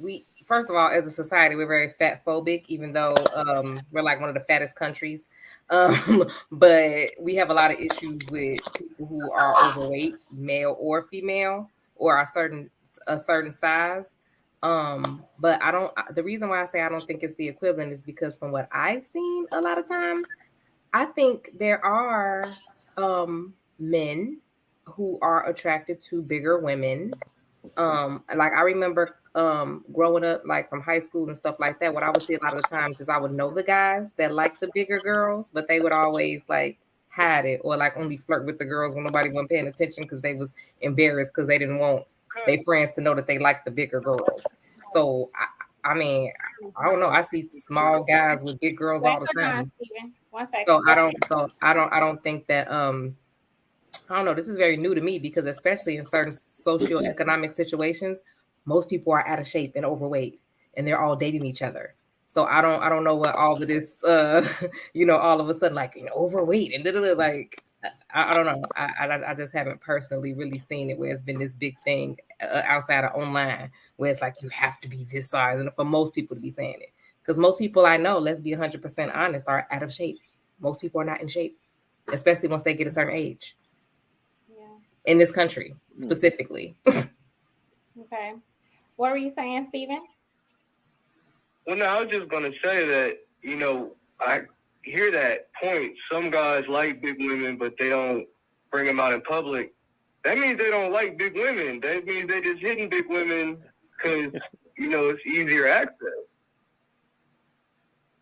we first of all, as a society, we're very fat phobic, even though we're like one of the fattest countries. But we have a lot of issues with people who are overweight, male or female, or a certain size. But I don't. The reason why I say I don't think it's the equivalent is because from what I've seen, a lot of times, I think there are men who are attracted to bigger women. Like I remember growing up, like from high school and stuff like that, what I would see a lot of the times is I would know the guys that like the bigger girls, but they would always like hide it or like only flirt with the girls when nobody wasn't paying attention because they was embarrassed because they didn't want their friends to know that they liked the bigger girls. So I mean, I don't know. I see small guys with big girls all the time. One second. So I don't think that I don't know. This is very new to me because especially in certain socioeconomic situations, most people are out of shape and overweight, and they're all dating each other. So I don't know what all of this, all of a sudden like overweight and like I don't know. I just haven't personally really seen it where it's been this big thing outside of online where it's like you have to be this size, and for most people to be saying it, because most people I know, let's be 100% honest, are out of shape. Most people are not in shape, especially once they get a certain age in this country specifically. Okay. What were you saying, Steven? Well, no, I was just going to say that, I hear that point. Some guys like big women, but they don't bring them out in public. That means they don't like big women. That means they just hitting big women because, it's easier access.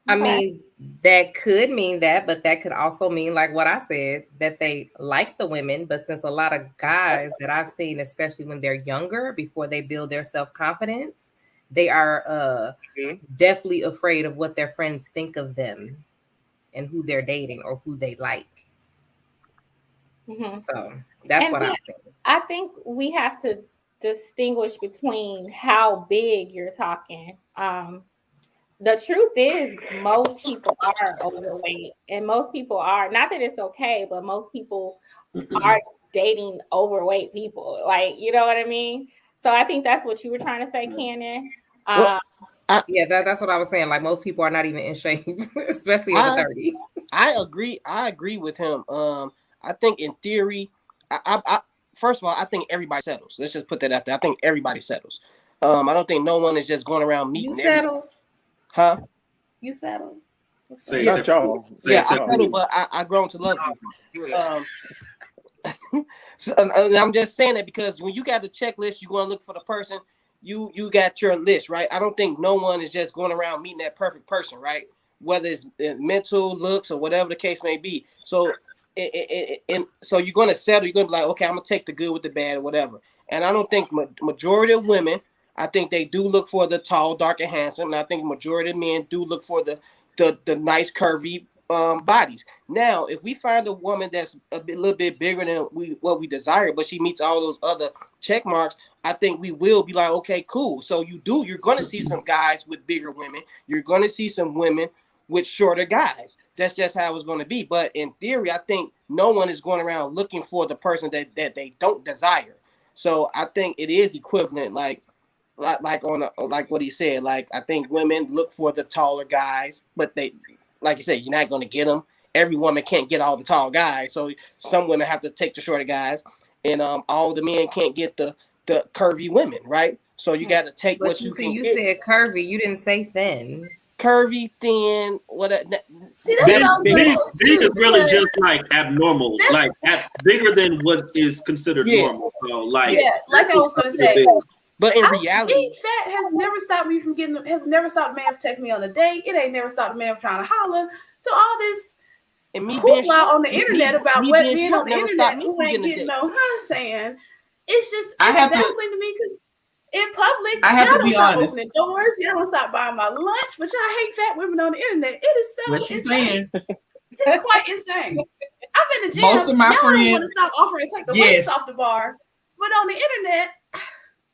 I mean, that could mean that, but that could also mean, like what I said, that they like the women. But since a lot of guys that I've seen, especially when they're younger, before they build their self-confidence, they are definitely afraid of what their friends think of them and who they're dating or who they like. So that's what I'm saying. I think we have to distinguish between how big you're talking. The truth is, most people are overweight, and most people are, not that it's okay, but most people are dating overweight people. Like, you know what I mean? So I think that's what you were trying to say, Cannon. Yeah, that's what I was saying. Like most people are not even in shape, especially over 30. I agree with him. I think in theory, I first of all, I think everybody settles. Let's just put that out there. I think everybody settles. I don't think no one is just going around meeting. You settle? Huh? You settle? Say y'all. Yeah, I settle, but I grown to love you. So, I'm just saying that because when you got the checklist, you're going to look for the person. You got your list, right? I don't think no one is just going around meeting that perfect person, right? Whether it's mental, looks, or whatever the case may be. So, so you're going to settle. You're going to be like, okay, I'm going to take the good with the bad or whatever. And I don't think majority of women, I think they do look for the tall, dark, and handsome. And I think majority of men do look for the nice, curvy bodies. Now, if we find a woman that's little bit bigger than what we desire, but she meets all those other check marks, I think we will be like, okay, cool. So you're going to see some guys with bigger women. You're going to see some women with shorter guys. That's just how it's going to be. But in theory, I think no one is going around looking for the person that they don't desire. So I think it is equivalent, like what he said. Like I think women look for the taller guys, but they, like you said, you're not going to get them. Every woman can't get all the tall guys, so some women have to take the shorter guys, and all the men can't get the curvy women, right? So you got to take but what you see. can You get. said curvy. You didn't say thin. Curvy, thin, what? See, that's big is really just like abnormal, like bigger than what is considered normal. So like, like I was going to say. But in reality, being fat has never stopped me from has never stopped a man from taking me on a date. It ain't never stopped a man from trying to holler. So all this hoopla on the internet about what being on the internet who ain't getting no saying, it's just baffling to me because in public, y'all don't stop opening doors. Y'all don't stop buying my lunch, but y'all hate fat women on the internet. It is so insane. It's quite insane. I'm in the gym. Most of my y'all friends don't want to stop offering to take the weights off the bar, but on the internet.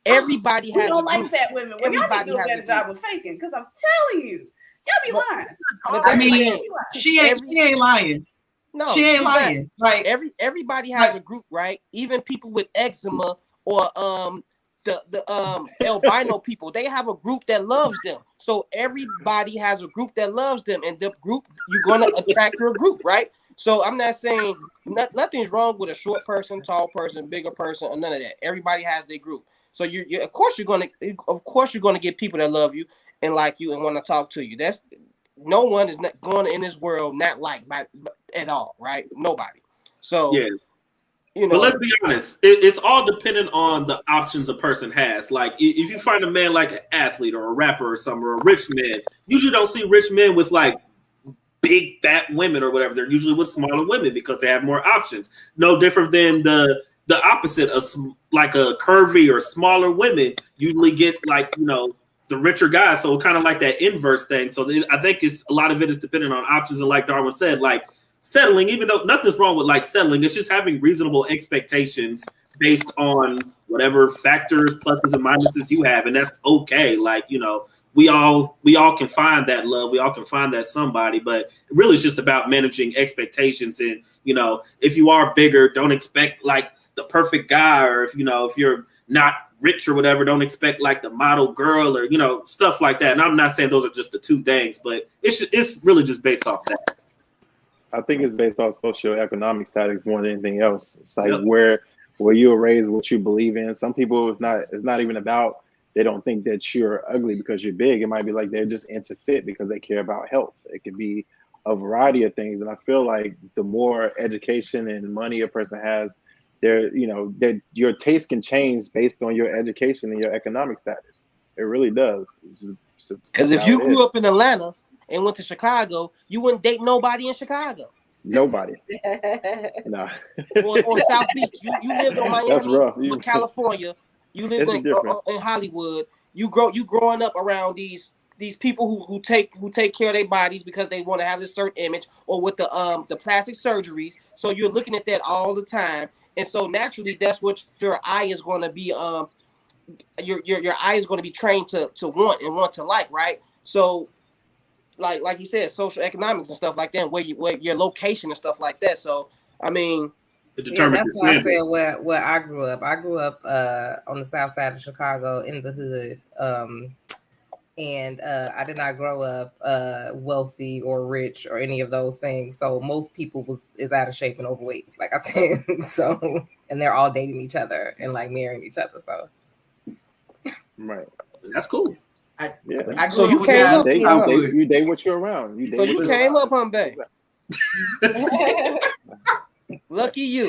Everybody has. Don't like fat women. Well, y'all need to do a better job of faking, because I'm telling you, y'all be lying. I mean, she ain't lying. No, she ain't lying. Like everybody has a group, right? Even people with eczema or the albino people, they have a group that loves them. So everybody has a group that loves them, and the group, you're gonna attract your group, right? So I'm not saying nothing's wrong with a short person, tall person, bigger person, or none of that. Everybody has their group. So you of course you're gonna get people that love you and like you and want to talk to you. That's no one is not going in this world not liked by at all, right? Nobody. So yeah. You know, but let's be honest, it's all dependent on the options a person has. Like, if you find a man like an athlete or a rapper or something, or a rich man, usually don't see rich men with like big fat women or whatever. They're usually with smaller women because they have more options. No different than the opposite of like a curvy or smaller women usually get like, you know, the richer guys. So kind of like that inverse thing. So I think it's a lot of it is dependent on options. And like Darwin said, like, settling, even though nothing's wrong with like settling, it's just having reasonable expectations based on whatever factors, pluses and minuses you have, and that's okay. Like, you know, we all can find that love, we all can find that somebody, but really it's just about managing expectations. And, you know, if you are bigger, don't expect like the perfect guy, or if, you know, if you're not rich or whatever, don't expect like the model girl, or, you know, stuff like that. And I'm not saying those are just the two things, but it's really just based off that. I think it's based off socioeconomic status more than anything else. It's like where you were raised, what you believe in. Some people, it's not even about, they don't think that you're ugly because you're big. It might be like they're just into fit because they care about health. It could be a variety of things. And I feel like the more education and money a person has, that your taste can change based on your education and your economic status. It really does. Because if you grew up in Atlanta and went to Chicago, you wouldn't date nobody in Chicago. Nobody. No. Or South Beach. You lived on Miami. That's rough. California. You lived in Hollywood. You growing up around these people who take care of their bodies because they want to have this certain image, or with the plastic surgeries. So you're looking at that all the time, and so naturally that's what your eye is going to be. Your eye is going to be trained to want to like, right? So. Like you said, social economics and stuff like that, where your location and stuff like that. So, I mean, that's why I said where I grew up. I grew up on the south side of Chicago in the hood, and I did not grow up wealthy or rich or any of those things. So most people is out of shape and overweight, like I said. So, and they're all dating each other and like marrying each other. So, right, that's cool. So you came up. You date what you're around. You came up, Humbe. Lucky you.